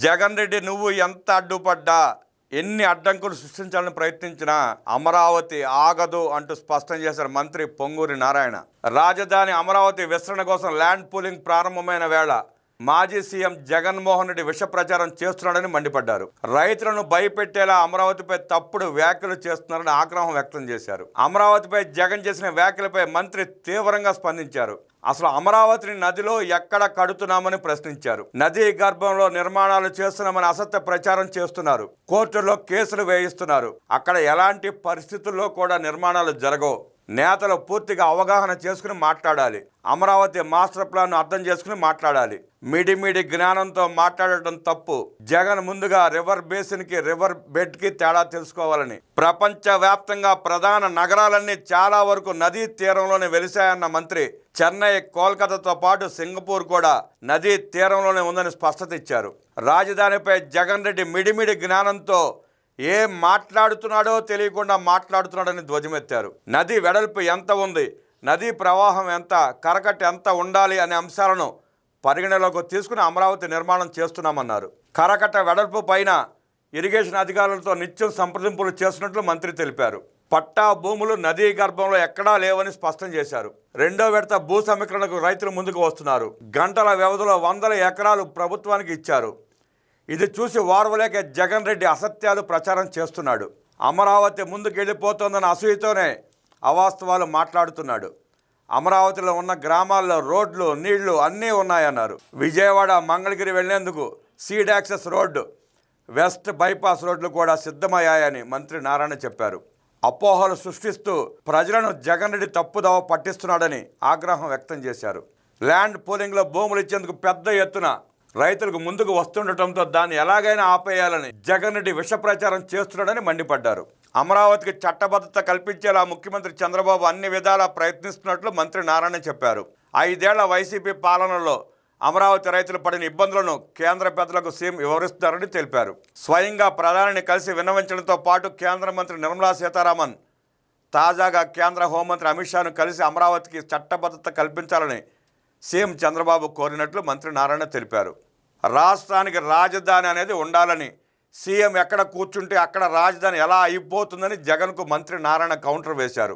జగన్ రెడ్డి నువ్వు ఎంత అడ్డుపడ్డా, ఎన్ని అడ్డంకులు సృష్టించాలని ప్రయత్నించినా అమరావతి ఆగదు అంటూ స్పష్టం చేశారు మంత్రి పొంగూరి నారాయణ. రాజధాని అమరావతి విస్తరణ కోసం ల్యాండ్ పూలింగ్ ప్రారంభమైన వేళ మాజీ సీఎం జగన్మోహన్ రెడ్డి విష ప్రచారం చేస్తున్నాడని మండిపడ్డారు. రైతులను భయపెట్టేలా అమరావతిపై తప్పుడు వ్యాఖ్యలు చేస్తున్నారని ఆగ్రహం వ్యక్తం చేశారు. అమరావతిపై జగన్ చేసిన వ్యాఖ్యలపై మంత్రి తీవ్రంగా స్పందించారు. అసలు అమరావతిని నదిలో ఎక్కడ కడుతున్నామని ప్రశ్నించారు. నదీ గర్భంలో నిర్మాణాలు చేస్తున్నామని అసత్య ప్రచారం చేస్తున్నారు. కోర్టులో కేసులు వేయిస్తున్నారు. అక్కడ ఎలాంటి పరిస్థితుల్లో కూడా నిర్మాణాలు జరగవు. నేతలు పూర్తిగా అవగాహన చేసుకుని మాట్లాడాలి. అమరావతి మాస్టర్ ప్లాన్ను అర్థం చేసుకుని మాట్లాడాలి. మిడిమిడి జ్ఞానంతో మాట్లాడటం తప్పు. జగన్ ముందుగా రివర్ బేసిన్కి రివర్ బెడ్కి తేడా తెలుసుకోవాలని. ప్రపంచవ్యాప్తంగా ప్రధాన నగరాలన్నీ చాలా వరకు నదీ తీరంలోనే వెలిశాయన్న మంత్రి చెన్నై, కోల్కతాతో పాటు సింగపూర్ కూడా నదీ తీరంలోనే ఉందని స్పష్టత ఇచ్చారు. రాజధానిపై జగన్ రెడ్డి మిడిమిడి జ్ఞానంతో ఏం మాట్లాడుతున్నాడో తెలియకుండా మాట్లాడుతున్నాడని ధ్వజమెత్తారు. నది వెడల్పు ఎంత ఉంది, నదీ ప్రవాహం ఎంత, కరకట్ట ఎంత ఉండాలి అనే అంశాలను పరిగణలోకి తీసుకుని అమరావతి నిర్మాణం చేస్తున్నామన్నారు. కరకట్ట వెడల్పు పైన ఇరిగేషన్ అధికారులతో నిత్యం సంప్రదింపులు చేస్తున్నట్లు మంత్రి తెలిపారు. పట్టా భూములు నదీ గర్భంలో ఎక్కడా లేవని స్పష్టం చేశారు. రెండో విడత భూ సమీకరణకు రైతులు ముందుకు వస్తున్నారు. గంటల వ్యవధిలో 100 ఎకరాలు ప్రభుత్వానికి ఇచ్చారు. ఇది చూసి వారవలేక జగన్ రెడ్డి అసత్యాలు ప్రచారం చేస్తున్నాడు. అమరావతి ముందుకు వెళ్ళిపోతోందన్న అసూయతోనే అవాస్తవాలు మాట్లాడుతున్నాడు. అమరావతిలో ఉన్న గ్రామాల్లో రోడ్లు, నీళ్లు అన్నీ ఉన్నాయన్నారు. విజయవాడ, మంగళగిరి వెళ్లేందుకు seed access road, west bypass రోడ్లు కూడా సిద్ధమయ్యాయని మంత్రి నారాయణ చెప్పారు. అపోహలు సృష్టిస్తూ ప్రజలను జగన్ రెడ్డి తప్పుదోవ పట్టిస్తున్నాడని ఆగ్రహం వ్యక్తం చేశారు. ల్యాండ్ పూలింగ్లో భూములు ఇచ్చేందుకు పెద్ద ఎత్తున రైతులకు ముందుకు వస్తుండటంతో దాన్ని ఎలాగైనా ఆపేయాలని జగన్ రెడ్డి విష ప్రచారం చేస్తున్నాడని మండిపడ్డారు. అమరావతికి చట్టబద్ధత కల్పించేలా ముఖ్యమంత్రి చంద్రబాబు అన్ని విధాలా ప్రయత్నిస్తున్నట్లు మంత్రి నారాయణ చెప్పారు. 5 ఏళ్ల వైసీపీ పాలనలో అమరావతి రైతులు పడిన ఇబ్బందులను కేంద్ర పెద్దలకు సీఎం వివరిస్తున్నారని తెలిపారు. స్వయంగా ప్రధానిని కలిసి విన్నవించడంతో పాటు కేంద్ర మంత్రి నిర్మలా సీతారామన్ తాజాగా కేంద్ర హోంమంత్రి అమిత్ షాను కలిసి అమరావతికి చట్టబద్ధత కల్పించాలని సీఎం చంద్రబాబు కోరినట్లు మంత్రి నారాయణ తెలిపారు. రాష్ట్రానికి రాజధాని అనేది ఉండాలని, సీఎం ఎక్కడ కూర్చుంటే అక్కడ రాజధాని ఎలా అయిపోతుందని జగన్కు మంత్రి నారాయణ కౌంటర్ వేశారు.